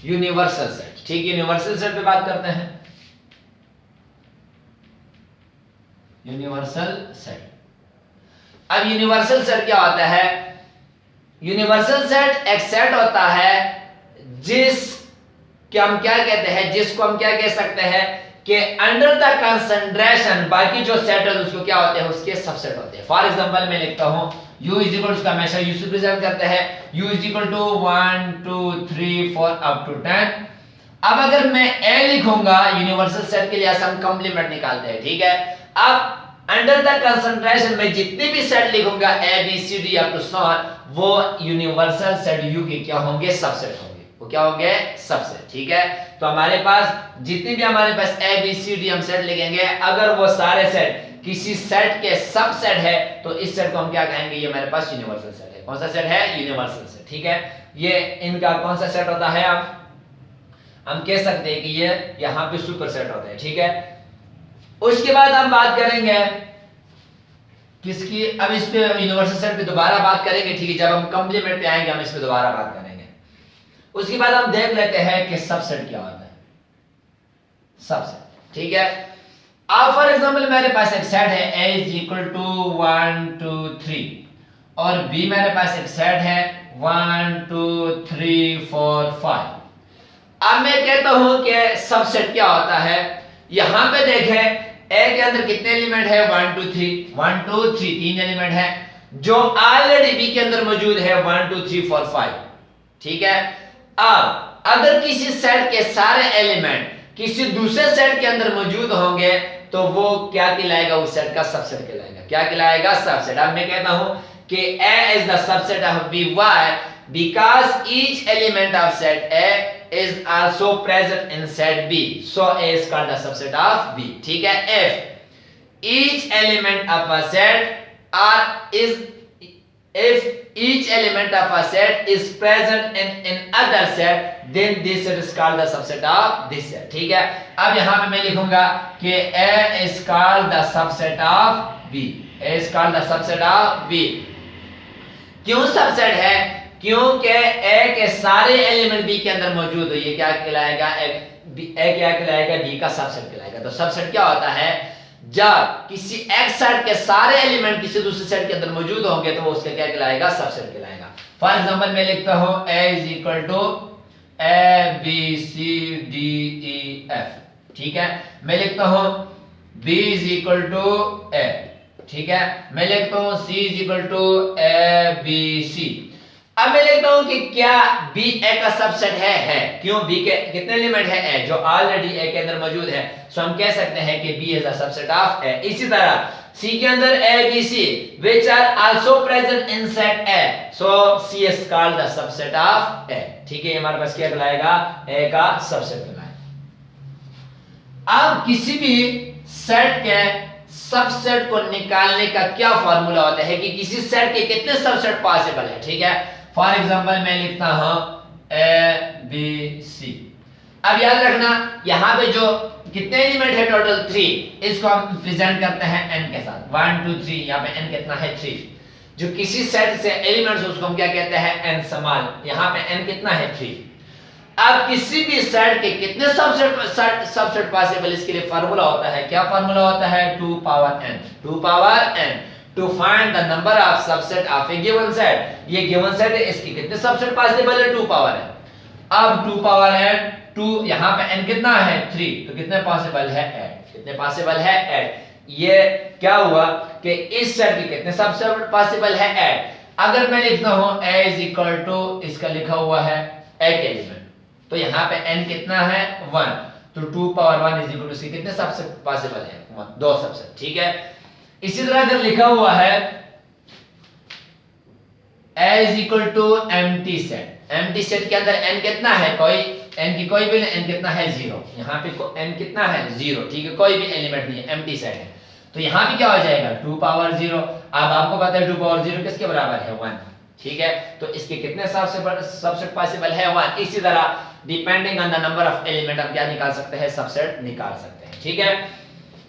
यूनिवर्सल सेट, ठीक है। यूनिवर्सल सेट पे बात करते हैं, यूनिवर्सल सेट। अब यूनिवर्सल सेट क्या होता है, यूनिवर्सल सेट एक सेट होता है जिस कि हम क्या कहते हैं, जिसको हम क्या कह सकते हैं कि अंडर द कंसंट्रेशन बाकी जो सेट है उसको क्या होते हैं, उसके सबसेट होते हैं। फॉर एग्जांपल मैं लिखता हूं U इज इक्वल टू, उसका हमेशा U से रिप्रेजेंट करते हैं, U is equal to 1 2 3 4 up to 10। अब अगर मैं A लिखूंगा यूनिवर्सल सेट के लिए ऐसा हम कंप्लीमेंट निकालते हैं, ठीक है। अब अंडर द कंसंट्रेशन में जितने भी सेट लिखूंगा A B C D up to so on, वो यूनिवर्सल सेट U के क्या होंगे, सबसेट होंगे, वो क्या होंगे, सबसेट, ठीक है। तो हमारे पास जितने भी हमारे पास A B C D हम सेट लिखेंगे, अगर वो सारे सेट किसी सेट के सबसेट है तो इस सेट को हम क्या कहेंगे, ये हमारे पास यूनिवर्सल सेट है। कौन सा सेट है, यूनिवर्सल सेट, ठीक है। ये इनका कौन सा सेट होता है, हम कह सकते हैं कि ये यहां पे सुपर सेट होता है, ठीक है। उसके बाद हम बात करेंगे किसकी, अब इस पे यूनिवर्सल सेट पे दोबारा बात करेंगे, ठीक है। जब हम कंप्लीमेंट पे आएंगे हम इस पे दोबारा बात करेंगे। उसके बाद हम देख लेते हैं कि सबसेट क्या होता है, सबसेट, ठीक है। अब फॉर एग्जांपल मेरे पास एक सेट है A इज इक्वल टू 1 2 3 और B मेरे पास एक सेट है 1 2 3 4 5। अब मैं कहता हूं कि सबसेट क्या होता है, यहां पे देखें A के अंदर कितने एलिमेंट है, 1 2 3 1 2 3, तीन एलिमेंट है, जो ऑलरेडी B के अंदर मौजूद है 1 2 3 4 5, ठीक है। अब अगर किसी सेट के सारे एलिमेंट किसी दूसरे सेट के अंदर मौजूद होंगे तो वो क्या कहलाएगा, उस सेट का सबसेट कहलाएगा। क्या कहलाएगा, सबसेट। अब मैं कहता हूं कि A is the subset of B. Why? Because each element of set A is also present in set B, so A is called the subset of B. ठीक है। If each element of a set if each element of a set is present in other set, then this set is called the subset of this set. ठीक है। अब यहां पे मैं लिखूंगा कि A is called the subset of B. A is called the subset of B. क्यों subset है? क्योंकि A के सारे एलिमेंट B के अंदर मौजूद हो, ये क्या कहलाएगा, A क्या कहलाएगा, B का सबसेट कहलाएगा। तो सबसेट क्या होता है, जब किसी एक सेट के सारे एलिमेंट किसी दूसरे सेट के अंदर मौजूद होंगे तो वो उसका क्या कहलाएगा, सबसेट कहलाएगा। फॉर एग्जांपल मैं लिखता हूं A is equal to A B C D E F, ठीक है। मैं लिखता हूं B is equal to A, ठीक है। मैं लिखता हूं C is equal to A B C। अब मैं लिखता हूं कि क्या B A का सबसेट है। क्यों? B के कितने एलिमेंट है, A, जो ऑलरेडी A के अंदर मौजूद है, सो हम कह सकते हैं कि B is a subset of A। इसी तरह C के अंदर A B C which are also present in set A, so C is called the subset of A। ठीक है, हमारे पास क्या कहलाएगा, A का सबसेट कहलाएगा। अब किसी भी सेट के सबसेट को निकालने का क्या फार्मूला होता है कि किसी सेट के कितने सबसेट पॉसिबल है। ठीक है, फॉर एग्जांपल मैं लिखता हूं A B C। अब याद रखना यहां पे जो कितने एलिमेंट है, टोटल 3, इसको हम प्रेजेंट करते हैं n के साथ, 1 2 3। यहां पे n कितना है, 3। जो किसी सेट से एलिमेंट्स उसको हम क्या कहते हैं, n स्मॉल। यहां पे n कितना है, 3। अब किसी भी सेट के कितने सबसेट पॉसिबल, इसके लिए फार्मूला होता है। क्या फार्मूला होता है, 2 power n। 2 power n to find the number of subset of a given set. ये गिवन सेट है, इसके कितने सबसेट पॉसिबल है, 2 पावर n। अब 2 पावर n, 2 यहां पे n कितना है, 3, तो कितने पॉसिबल है, 8। कितने पॉसिबल है, 8। ये क्या हुआ कि इस सेट के कितने सबसेट पॉसिबल है, 8। अगर मैं लिखता हूं a इज इक्वल टू, इसका लिखा हुआ है एक एलिमेंट, तो यहां पे n कितना है, 1, तो 2 पावर 1 इज इक्वल टू, इसके कितने सबसेट पॉसिबल है, 1, 2 सबसेट। ठीक है, इसी तरह अगर लिखा हुआ है a is equal to empty set. Empty set के अंदर n कितना है, कोई n की कोई भी n कितना है, 0। यहां पे n कितना है, 0। ठीक है, कोई भी एलिमेंट नहीं है, एम्प्टी सेट है, तो यहां पे क्या हो जाएगा, 2 पावर 0। अब आपको पता है 2 पावर 0 किसके बराबर है, 1। ठीक है, तो इसके कितने सबसेट पॉसिबल है, 1। इसी तरह depending on the number of element हम क्या निकाल सकते हैं, सबसेट निकाल सकते हैं। ठीक है,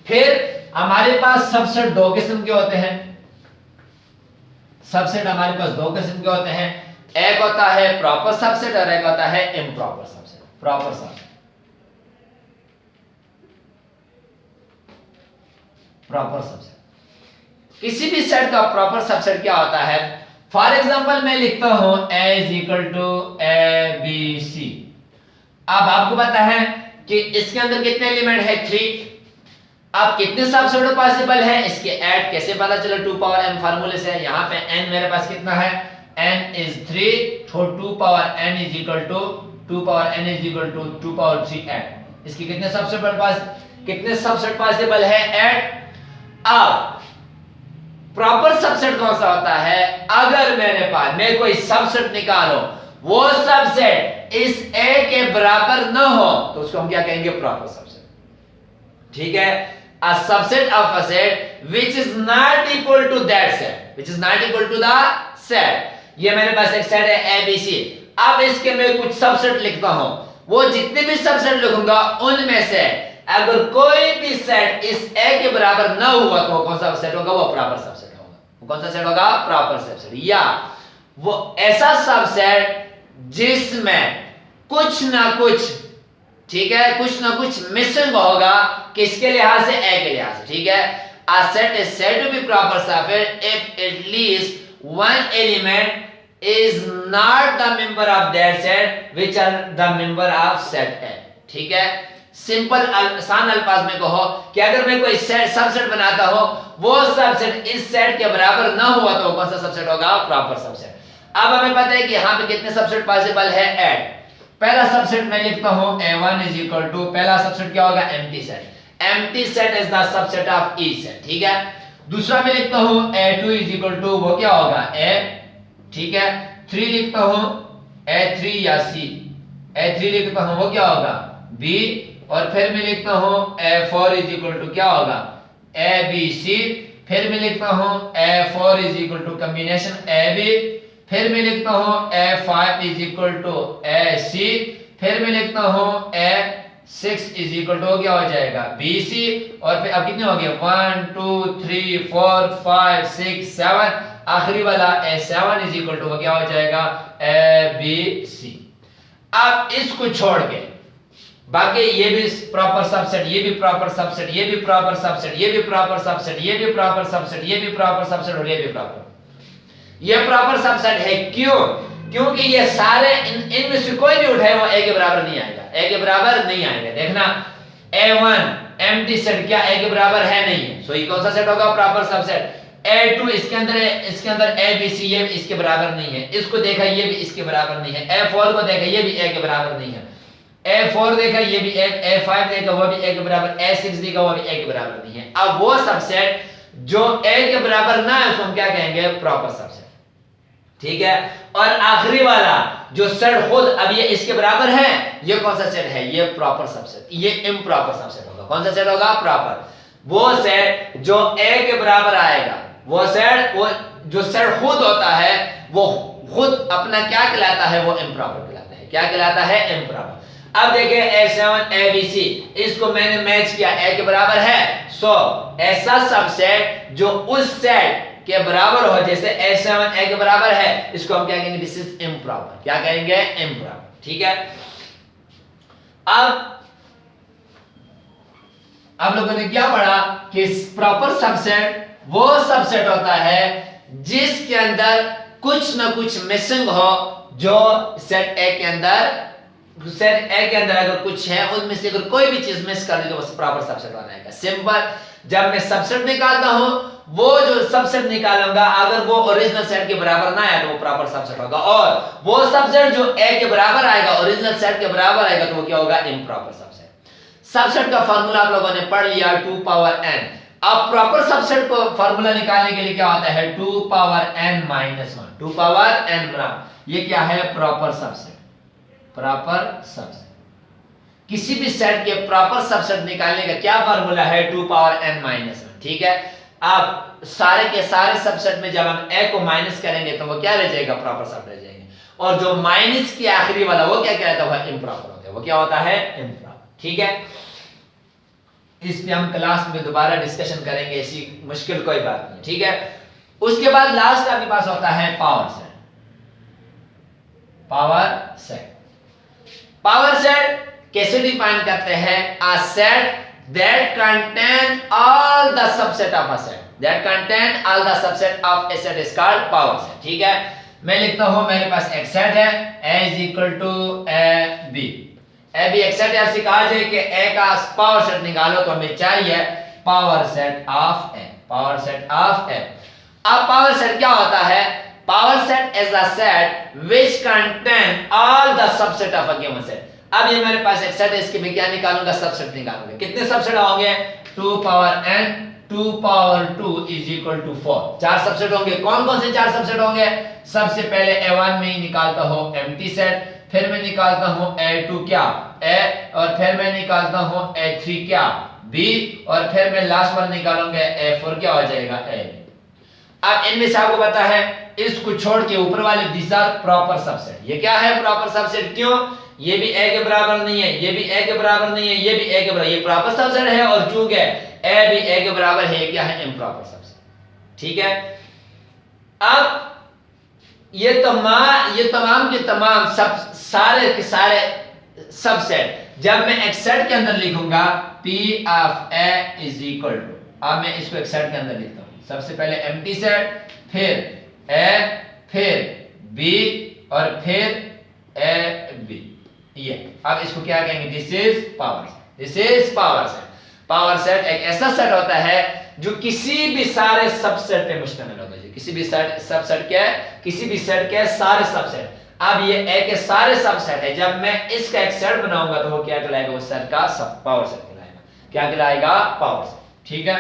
फिर हमारे पास सबसेट 2 किस्म के होते हैं। सबसेट हमारे पास 2 किस्म के होते हैं, एक होता है प्रॉपर सबसेट और एक होता है improper subset. Proper subset, proper subset, किसी भी सेट का प्रॉपर सबसेट क्या होता है। फॉर एग्जांपल मैं लिखता हूं a is equal to a b c। अब आपको पता है कि इसके अंदर कितने एलिमेंट है, 3। अब कितने सबसेट पॉसिबल है, इसके ऐड कैसे पता चला, 2 पावर n फार्मूले से। यहां पे n मेरे पास कितना है, n इज 3, तो 2 power n is equal to 2 power n is equal to 2 power 3 add. इसके कितने सबसेट पॉसिबल है, 8। अब प्रॉपर सबसेट कौन सा होता है, अगर मेरे पास मैं कोई सबसेट निकालो, वो सबसेट इस a के बराबर न हो तो उसको हम क्या कहेंगे, प्रॉपर सबसेट। ठीक है, a subset of a set which is not equal to that set, which is not equal to the set। ये मेरे पास एक सेट है a b c। अब इसके मैं कुछ सबसेट लिखता हूं, वो जितने भी सबसेट लिखूंगा उनमें से अगर कोई भी सेट इस a के बराबर न हुआ तो कौन सा सेट होगा, वो प्रॉपर सबसेट होगा। वो कौन सा सेट होगा, प्रॉपर सबसेट। या वो ऐसा सबसेट जिसमें कुछ ना कुछ, ठीक है, कुछ ना कुछ मिसिंग होगा, किसके लिहाज से, a के लिहाज से। ठीक है, a set is said to be proper subset if at least one element is not the member of that set which are the member of set A। ठीक है, सिंपल आसान अल्फाज में कहो कि अगर मैं कोई सेट सबसेट बनाता हूं, वो सबसेट इस सेट के बराबर ना हुआ तो कौन सा सबसेट होगा, प्रॉपर सबसेट। अब हमें पता है कि यहाँ पे कितने सबसेट पॉसिबल है, 8। पहला सबसेट मैं लिखता हूँ A1 इज इक्वल टू, पहला सबसेट क्या होगा, empty set. Empty set is the subset of E set, ठीक है। दूसरा मैं लिखता हूँ A2 इज इक्वल टू, वो क्या होगा, A, ठीक है। 3 लिखता हूँ A3 या C, A3 लिखता हूँ वो क्या होगा, B, और फिर मैं लिखता हूँ A4 इज इक्वल टू क्या होगा, ABC, फिर मैं लिखता हूँ A4 is equal to combination AB, फिर मैं लिखता हूँ A5 is equal to AC, फिर मैं लिखता हूँ A6 इज इक्वल टू क्या हो जाएगा, BC, और फिर अब कितने हो गए, 1 2 3 4 5 6 7, आखिरी वाला A7 इज इक्वल टू क्या हो जाएगा, ABC। अब इसको छोड़ के बाकी ये भी प्रॉपर सबसेट, ये भी प्रॉपर सबसेट, ये भी प्रॉपर सबसेट, ये भी प्रॉपर सबसेट, ये भी प्रॉपर सबसेट, ये भी प्रॉपर सबसेट, और ये भी प्रॉपर, ये प्रॉपर सबसेट है। क्यों? क्योंकि ये सारे इनमें से कोई भी उठाए वो A के बराबर नहीं आएगा, A के बराबर नहीं आएगा। देखना A1 एम्प्टी सेट क्या A के बराबर है, नहीं है, सो ये कौन सा सेट होगा, प्रॉपर सबसेट। A2 इसके अंदर है, इसके अंदर ABC, ये इसके बराबर नहीं है, इसको देखा ये भी इसके बराबर नहीं है, A4 को देखा ये भी A के बराबर नहीं है, A4 देखा ये भी A5 देखा वो भी A के बराबर, A6 देखा वो भी A के बराबर नहीं है। अब वो सबसेट जो A के बराबर ना है उसको हम क्या कहेंगे, प्रॉपर सबसेट, ठीक है। और आखिरी वाला जो सेट खुद अब ये इसके बराबर है, ये कौन सा सेट है, ये प्रॉपर सबसेट, ये इम्प्रॉपर सबसेट होगा। कौन सा सेट होगा, प्रॉपर। वो सेट जो A के बराबर आएगा, वो सेट, वो जो सेट खुद होता है वो खुद अपना क्या कहलाता है, वो इम्प्रॉपर कहलाता है। क्या कहलाता है, इम्प्रॉपर। अब देखिए A7 ABC, इसको मैंने मैच किया, A के बराबर है, सो ऐसा सबसेट जो उस सेट के बराबर हो, जैसे A7 A के बराबर है, इसको हम क्या कहेंगे, दिस इज इम्प्रॉपर। क्या कहेंगे, इम्प्रॉपर, ठीक है। अब लोगों ने क्या पढ़ा कि प्रॉपर सबसेट वो सबसेट होता है जिसके अंदर कुछ ना कुछ मिसिंग हो, जो सेट A के अंदर, सेट A के अंदर अगर कुछ है उनमें से अगर कोई भी चीज मिस कर दी तो वो प्रॉपर सबसेट बनाएगा। सिंपल, जब मैं सबसेट निकालता हूं, वो जो सबसेट निकालूंगा अगर वो ओरिजिनल सेट के बराबर ना आए तो वो प्रॉपर सबसेट होगा, और वो सबसेट जो A के बराबर आएगा, ओरिजिनल सेट के बराबर आएगा, तो वो क्या होगा, इम्प्रॉपर सबसेट। सबसेट का फार्मूला आप लोगों ने पढ़ लिया, 2 पावर n। अब प्रॉपर सबसेट को फार्मूला निकालने के लिए क्या होता है, 2 power n minus 1, 2 power n, ये क्या है, प्रॉपर सबसेट। प्रॉपर सबसेट, किसी भी सेट के प्रॉपर सबसेट निकालने का क्या फार्मूला है, 2 पावर n माइनस 1, ठीक है। आप सारे के सारे सबसेट में जब हम A को माइनस करेंगे तो वो क्या रह जाएगा, प्रॉपर सबसेट रह जाएंगे, और जो माइनस के आखिरी वाला वो क्या कहता है, इम्प्रॉपर होता है। वो क्या होता है, इम्प्रॉपर, ठीक है। इस पे हम क्लास में दोबारा डिस्कशन करेंगे, ऐसी मुश्किल कोई बात नहीं, ठीक है। उसके बाद लास्ट आपके पास होता है power set. Power set, power set कैसे डिफाइन करते हैं, a set that contain all the subset of a set, that contain all the subset of a set is called power set, ठीक है। मैं लिखता हूं, मेरे पास एक सेट है A is equal to AB, AB एक सेट है। आपसे कहा जाए कि A का पावर सेट निकालो तो हमें चाहिए power set of A, power set of A। अब पावर सेट क्या होता है, power set is a set which contain all the subset of a given set। अब ये मेरे पास एक सेट है, इसके मैं क्या निकालूंगा, सबसेट निकालूंगा। कितने सबसेट होंगे, 2 power n 2 power 2 is equal to 4, 4 subset होंगे। कौन कौन से 4 सबसेट होंगे, सबसे पहले A1 में ही निकालता हूं एम्प्टी सेट, फिर मैं निकालता हूं A2 क्या, A, और फिर मैं निकालता हूं A3 क्या, B, और फिर मैं लास्ट वन निकालूंगा A4 क्या हो जाएगा, A। अब इनमें से आपको पता है, इसको छोड़ के ऊपर वाले दिस आर प्रॉपर सबसेट। ये क्या है, प्रॉपर सबसेट। क्यों, ये भी A के बराबर नहीं है, ये भी A के बराबर नहीं है, ये भी A के बराबर, ये प्रॉपर सबसेट है, और चूंकि A भी A के बराबर है, ये क्या है, इम्प्रॉपर सबसेट, ठीक है। अब ये तमाम के तमाम सब सारे के सारे सबसेट जब मैं एक सेट के अंदर लिखूंगा, P of A is equal to, अब मैं इसको एक सेट के अंदर लिखता हूं, सबसे पहले एम्प्टी सेट, फिर A, फिर B, और फिर AB, ये। अब इसको क्या कहेंगे, this is power set, this is power set. Power set एक ऐसा सेट होता है जो किसी भी सारे सबसेट पे मुश्तमिल होता है, किसी भी सेट सबसेट के किसी भी सेट के सारे सबसेट। अब ये ए के सारे सबसेट है, जब मैं इसका एक सेट बनाऊंगा तो वो क्या कहलाएगा, उस सेट का सब पावर सेट कहलाएगा। क्या कहलाएगा, पावर सेट। ठीक है,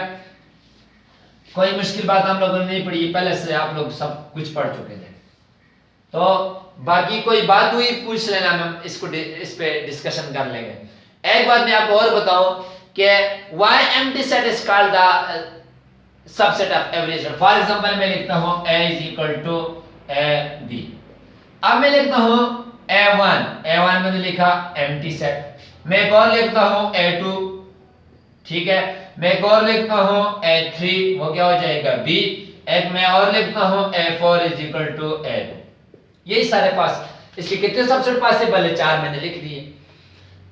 कोई मुश्किल बात हम लोगों ने नहीं पढ़ी, पहले से आप लोग सब कुछ पढ़ चुके थे। तो बाकी कोई बात हुई पूछ लेना, हम इसको इस पे डिस्कशन कर लेंगे। एक बात मैं आपको और बताऊं कि why empty set is called the subset of average set. For example मैं लिखता हूं a is equal to ab। अब मैं लिखता हूं a1 मैंने लिखा एम्प्टी सेट। मैं एक और लिखता हूं a2, ठीक है। मैं एक और लिखता हूं a3, वो क्या हो जाएगा b। एक मैं और लिखता हूं a4 is equal to a2। यही सारे पास, इसके कितने सबसेट पॉसिबल है, 4 मैंने लिख दिए।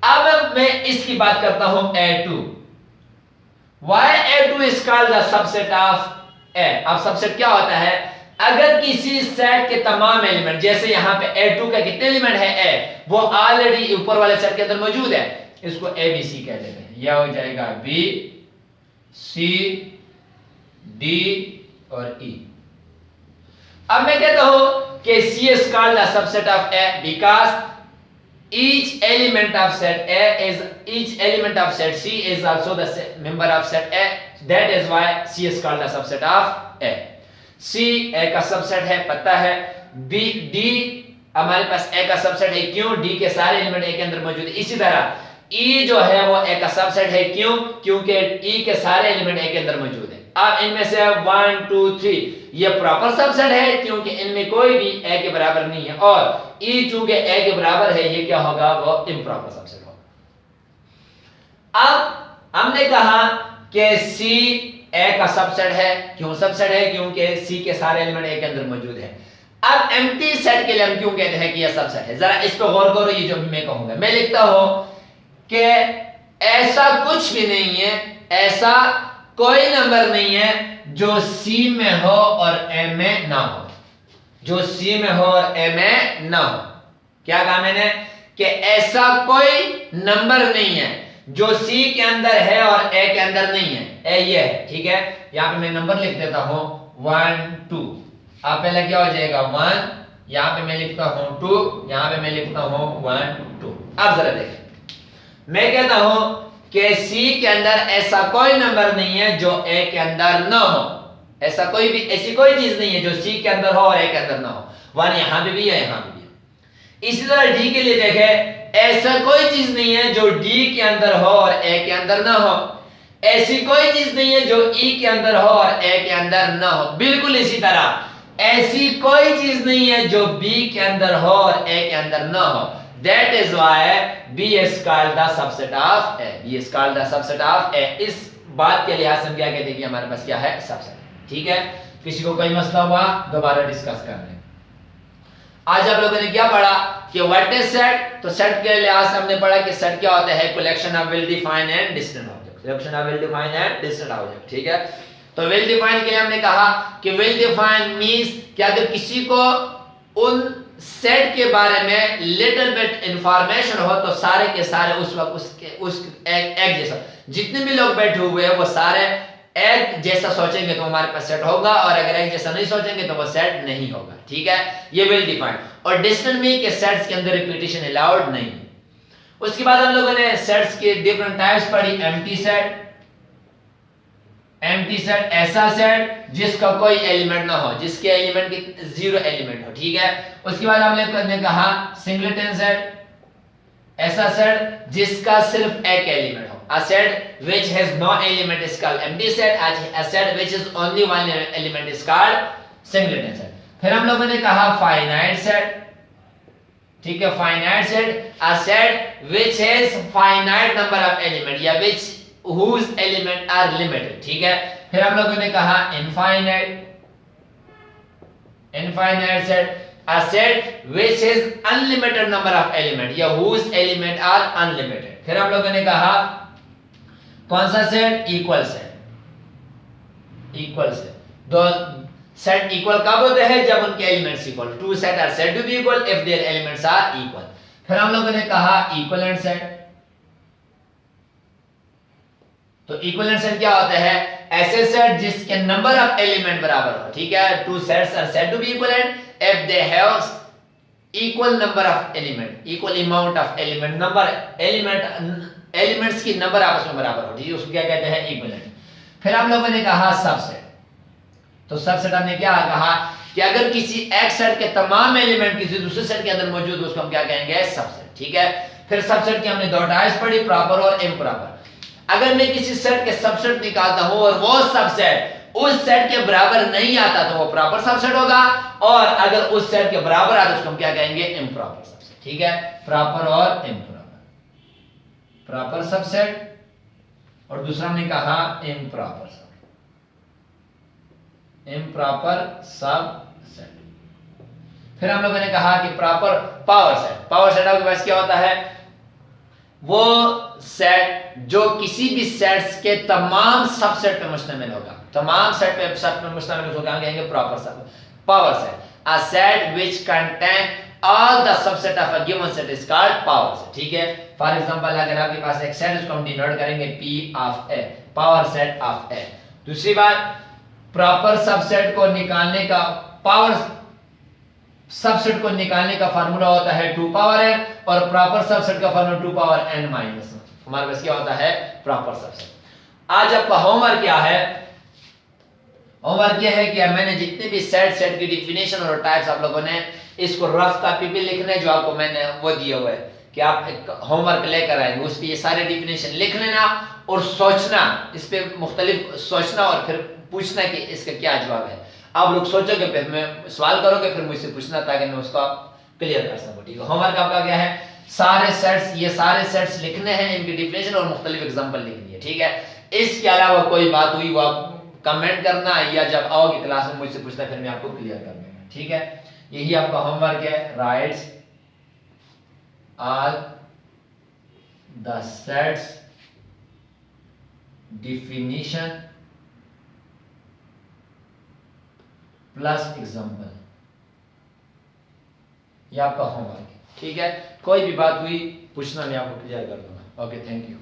अब मैं इसकी बात करता हूं a2। Why A2 is called the subset of A? अब सबसेट क्या होता है, अगर किसी सेट के तमाम एलिमेंट, जैसे यहां पे A2 का कितने एलिमेंट है A, वो ऑलरेडी ऊपर वाले सेट के अंदर मौजूद है, इसको ABC कह देते हैं। यह हो जाएगा B, C, D और E। अब मैं कहता हूं कि C is called the subset of A because each element of set C is also the member of set A. That is why C is called the subset of A. C A का subset है, पता है। D हमारे पास A का subset है, क्यों, D के सारे एलिमेंट A के अंदर मौजूद है। इसी तरह E जो है वो A का सबसेट है, क्यों, क्योंकि E के सारे एलिमेंट A के अंदर मौजूद है। अब इनमें से 1 2 3 ये प्रॉपर सबसेट है, क्योंकि इनमें कोई भी A के बराबर नहीं है, और E चूंकि A के बराबर है, ये क्या होगा, वो इम्प्रॉपर सबसेट होगा। अब हमने कहा कि C A का सबसेट है, क्यों सबसेट है, क्योंकि C के सारे एलिमेंट A के अंदर मौजूद है। अब एम्प्टी सेट के लिए हम क्यों कहते हैं कि यह सबसेट है, जरा इस पर गौर करो। ये जो मैं कहूंगा, मैं लिखता हूं कि ऐसा कुछ भी नहीं है, ऐसा कोई नंबर नहीं है जो C में हो और A में ना हो, जो C में हो और A में ना हो। क्या कहा मैंने, कि ऐसा कोई नंबर नहीं है जो C के अंदर है और A के अंदर नहीं है। A ये है, ठीक है। यहां पे मैं नंबर लिख देता हूं 1 2। अब पहले क्या हो जाएगा 1, यहां पे मैं लिखता हूं 2, यहां पे मैं लिखता हूं 1 2। अब जरा देखें, मैं कहता हूं कि C के अंदर ऐसा कोई नंबर नहीं है जो A के अंदर ना हो। ऐसा कोई भी, ऐसी कोई चीज नहीं है जो C के अंदर हो और A के अंदर ना हो। 1 यहां पे भी है, यहां पे भी है। इसी तरह D के लिए देखें, ऐसा कोई चीज नहीं है जो D के अंदर हो और A के अंदर ना हो। ऐसी कोई चीज नहीं है जो E के अंदर हो और A के अंदर ना हो। बिल्कुल इसी तरह ऐसी कोई चीज नहीं है जो B के अंदर हो और A के अंदर ना हो। That is why B is called the subset of A. B is called the subset of A. इस बात के लिहाज से हम क्या कहते हैं कि हमारे पास क्या है, सबसेट। ठीक है, किसी को कोई मसला हुआ दोबारा डिस्कस कर लें। आज आप लोगों ने क्या पढ़ा कि व्हाट इज सेट। तो सेट के लिहाज से हमने पढ़ा कि सेट क्या होता है, collection of well defined and distant object. Collection of well defined and distant object, ठीक है। तो वेल डिफाइंड के लिए हमने कहा कि वेल डिफाइंड मींस कि अगर किसी को उन सेट के बारे में लिटिल बिट इंफॉर्मेशन हो तो सारे के सारे उस वक्त उस एक जैसा, जितने भी लोग बैठे हुए हैं वो सारे एक जैसा सोचेंगे तो हमारे पास सेट होगा, और अगर एक जैसा नहीं सोचेंगे तो वो सेट नहीं होगा। ठीक है, ये वेल डिफाइंड। और डिस्टेंट में कि सेट्स के अंदर रिपीटिशन अलाउड नहीं है। उसके बाद हम लोगों ने सेट्स के डिफरेंट टाइप्स पढ़ी। एम्प्टी सेट, एम्प्टी सेट ऐसा सेट जिसका कोई एलिमेंट ना हो, जिसके एलिमेंट की 0 एलिमेंट हो। ठीक है, उसके बाद हमने कहा सिंगलेटन सेट, ऐसा सेट जिसका सिर्फ एक एलिमेंट हो। A set which has no element is called empty set. A set which is only one element is called singleton set. फिर हम लोगों ने कहा finite set, ठीक है। finite set a set which has finite number of element या which whose element are limited, ठीक है। फिर हम लोगों ने कहा infinite set a set which is unlimited number of element या whose element are unlimited। फिर हम लोगों ने कहा कौन सा set, equal set. Equal set, दो सेट इक्वल कब होते हैं, जब उनके elements equal. To sets are said to be equal if their elements are equal. फिर हम लोगों ने कहा इक्विवेलेंट सेट। तो इक्विवेलेंट सेट क्या होता है, ऐसे सेट जिसके नंबर ऑफ एलिमेंट बराबर हो, ठीक है। Two sets are said to be equivalent if they have equal number of element, equal amount of element, number elements की नंबर आपस में बराबर हो, ठीक है, उसको क्या कहते हैं, इक्विवेलेंट। फिर हम लोगों ने कहा सबसेट। तो सबसेट हमने क्या कहा कि अगर किसी एक सेट के तमाम एलिमेंट किसी दूसरे सेट के अंदर मौजूद हो, उसको हम क्या कहेंगे, सबसेट, ठीक है। फिर सबसेट की हमने दो टाइप्स पढ़ी, प्रॉपर और इम्प्रॉपर। अगर मैं किसी सेट के सबसेट निकालता हूं और वो सबसेट उस सेट के बराबर नहीं आता तो वो प्रॉपर सबसेट होगा, और अगर उस सेट के बराबर आता तो उसको हम क्या कहेंगे, इम्प्रॉपर सबसेट, ठीक है। प्रॉपर और इम्प्रॉपर, प्रॉपर सबसेट और दूसरा हमने कहा इम्प्रॉपर सबसेट, इम्प्रॉपर सबसेट। फिर हम लोगों ने कहा कि proper power set. Power set आपके पास क्या होता है, वो सेट जो किसी भी सेट्स के तमाम सबसेट पे मुश्तमिल होगा, तमाम सेट पे मुश्तमिल होगा, हम कहेंगे प्रॉपर सब power set. A set which contain all the subset of a given set is called power set, ठीक है। फॉर एग्जांपल अगर आपके पास एक सेट है, उसको हम डिनोट करेंगे P of A, power set of A। दूसरी बात, प्रॉपर सबसेट को निकालने का, पावर सबसेट को निकालने का फार्मूला होता है 2 पावर n, और प्रॉपर सबसेट का फार्मूला 2 पावर n माइनस 1। हमारे पास क्या होता है, प्रॉपर सबसेट। आज आपका होमवर्क क्या है, होमवर्क यह है कि मैंने जितने भी सेट की डिफिनेशन और टाइप्स आप लोगों ने इसको रफ कॉपी पे लिखना है, जो आपको मैंने वो दिया हुआ है कि आप एक होमवर्क लेकर आएंगे, उस पे ये सारे डिफिनेशन लिख लेना और सोचना, इस पे मुख्तलिफ सोचना और फिर पूछना कि इसका क्या जवाब है। आप लोग सोचोगे, फिर मैं सवाल करोगे, फिर मुझसे पूछना ताकि मैं उसको क्लियर कर सकूं, ठीक है। होमवर्क आपका क्या है, सारे सेट्स, ये सारे सेट्स लिखने हैं, इनकी डिफिनेशन और मुख्तलिफ एग्जांपल लिखनी है, ठीक है। इसके अलावा कोई बात हुई वो आप कमेंट करना, या जब आओगे क्लास में मुझसे पूछना, फिर मैं आपको क्लियर कर दूंगा, ठीक है। यही आपका होमवर्क है, rights all the sets definition plus example, ये आपका होमवर्क है, ठीक है। कोई भी बात हुई पूछना, मैं आपको क्लियर कर दूंगा। Okay, thank you.